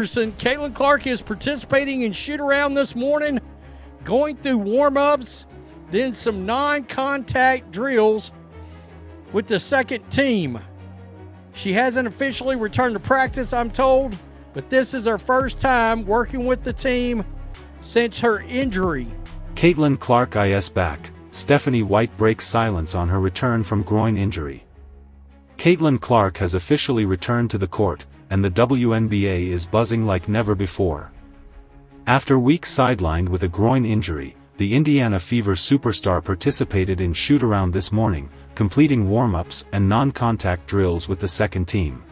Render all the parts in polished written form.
Caitlin Clark is participating in shoot-around this morning, going through warm-ups, then some non-contact drills with the second team. She hasn't officially returned to practice, I'm told, but this is her first time working with the team since her injury. Caitlin Clark is back. Stephanie White breaks silence on her return from groin injury. Caitlin Clark has officially returned to the court, and the WNBA is buzzing like never before. After weeks sidelined with a groin injury, the Indiana Fever superstar participated in shoot-around this morning, completing warm-ups and non-contact drills with the second team.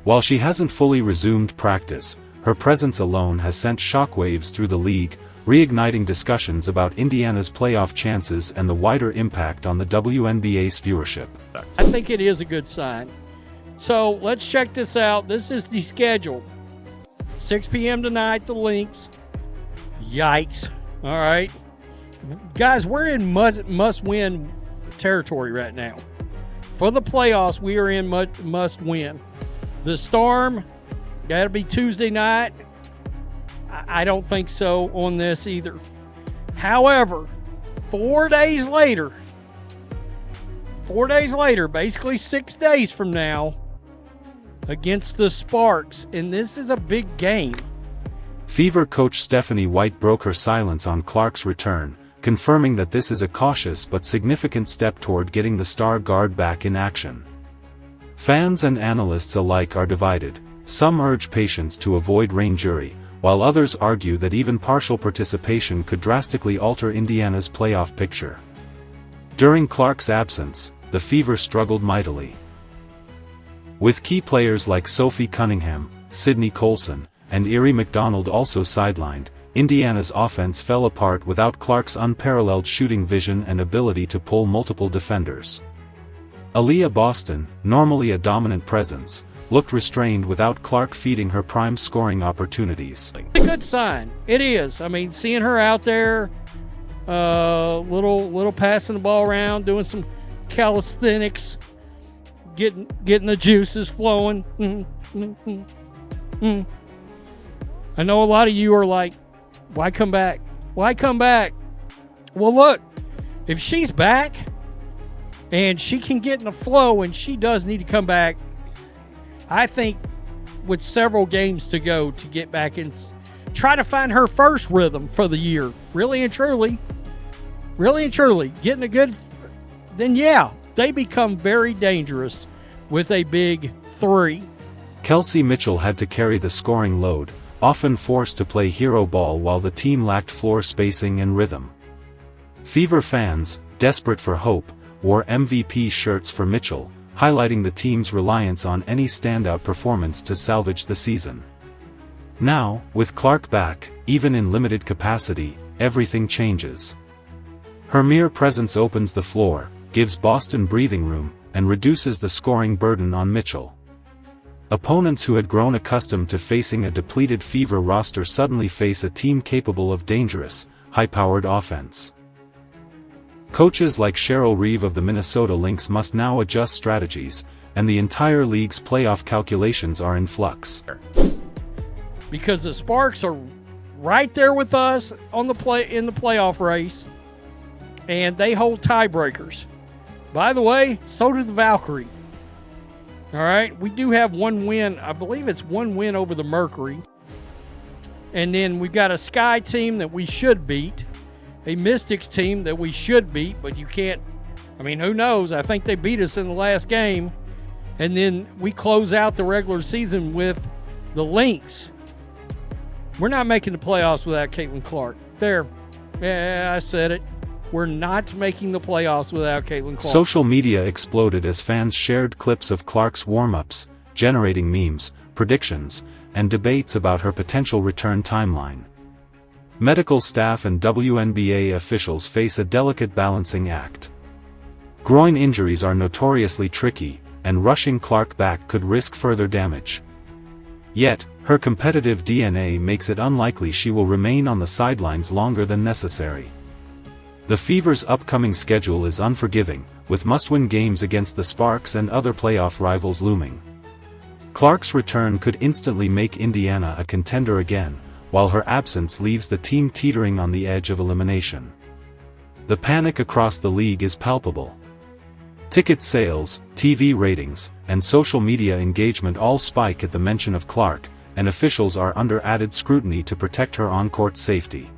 While she hasn't fully resumed practice, her presence alone has sent shockwaves through the league, reigniting discussions about Indiana's playoff chances and the wider impact on the WNBA's viewership. I think it is a good sign. So let's check this out. This is the schedule. 6 p.m. tonight, the Lynx. Yikes. All right. Guys, we're in must-win territory right now. For the playoffs, we are in must-win. The Storm, got to be Tuesday night. I don't think so on this either. However, 4 days later, basically 6 days from now, against the Sparks, and this is a big game. Fever coach Stephanie White broke her silence on Clark's return, confirming that this is a cautious but significant step toward getting the star guard back in action. Fans and analysts alike are divided. Some urge patience to avoid rain jury, while others argue that even partial participation could drastically alter Indiana's playoff picture. During Clark's absence, the Fever struggled mightily. With key players like Sophie Cunningham, Sydney Colson, and Erie McDonald also sidelined, Indiana's offense fell apart without Clark's unparalleled shooting vision and ability to pull multiple defenders. Aaliyah Boston, normally a dominant presence, looked restrained without Clark feeding her prime scoring opportunities. A good sign. It is. I mean, seeing her out there, little passing the ball around, doing some calisthenics, getting the juices flowing. I know a lot of you are like, why come back? Why come back? Well, look, if she's back and she can get in the flow, and she does need to come back, I think with several games to go to get back and try to find her first rhythm for the year, really and truly, getting a good, then yeah, they become very dangerous with a big three. Kelsey Mitchell had to carry the scoring load, often forced to play hero ball while the team lacked floor spacing and rhythm. Fever fans, desperate for hope, wore MVP shirts for Mitchell, highlighting the team's reliance on any standout performance to salvage the season. Now, with Clark back, even in limited capacity, everything changes. Her mere presence opens the floor, gives Boston breathing room, and reduces the scoring burden on Mitchell. Opponents who had grown accustomed to facing a depleted Fever roster suddenly face a team capable of dangerous, high-powered offense. Coaches like Cheryl Reeve of the Minnesota Lynx must now adjust strategies, and the entire league's playoff calculations are in flux. Because the Sparks are right there with us on in the playoff race, and they hold tiebreakers. By the way, so do the Valkyrie. All right, we do have one win. I believe it's one win over the Mercury. And then we've got a Sky team that we should beat, a Mystics team that we should beat, but you can't, I mean, who knows? I think they beat us in the last game. And then we close out the regular season with the Lynx. We're not making the playoffs without Caitlin Clark. There, yeah, I said it. We're not making the playoffs without Caitlin Clark. Social media exploded as fans shared clips of Clark's warm-ups, generating memes, predictions, and debates about her potential return timeline. Medical staff and WNBA officials face a delicate balancing act. Groin injuries are notoriously tricky, and rushing Clark back could risk further damage. Yet, her competitive DNA makes it unlikely she will remain on the sidelines longer than necessary. The Fever's upcoming schedule is unforgiving, with must-win games against the Sparks and other playoff rivals looming. Clark's return could instantly make Indiana a contender again, while her absence leaves the team teetering on the edge of elimination. The panic across the league is palpable. Ticket sales, TV ratings, and social media engagement all spike at the mention of Clark, and officials are under added scrutiny to protect her on-court safety.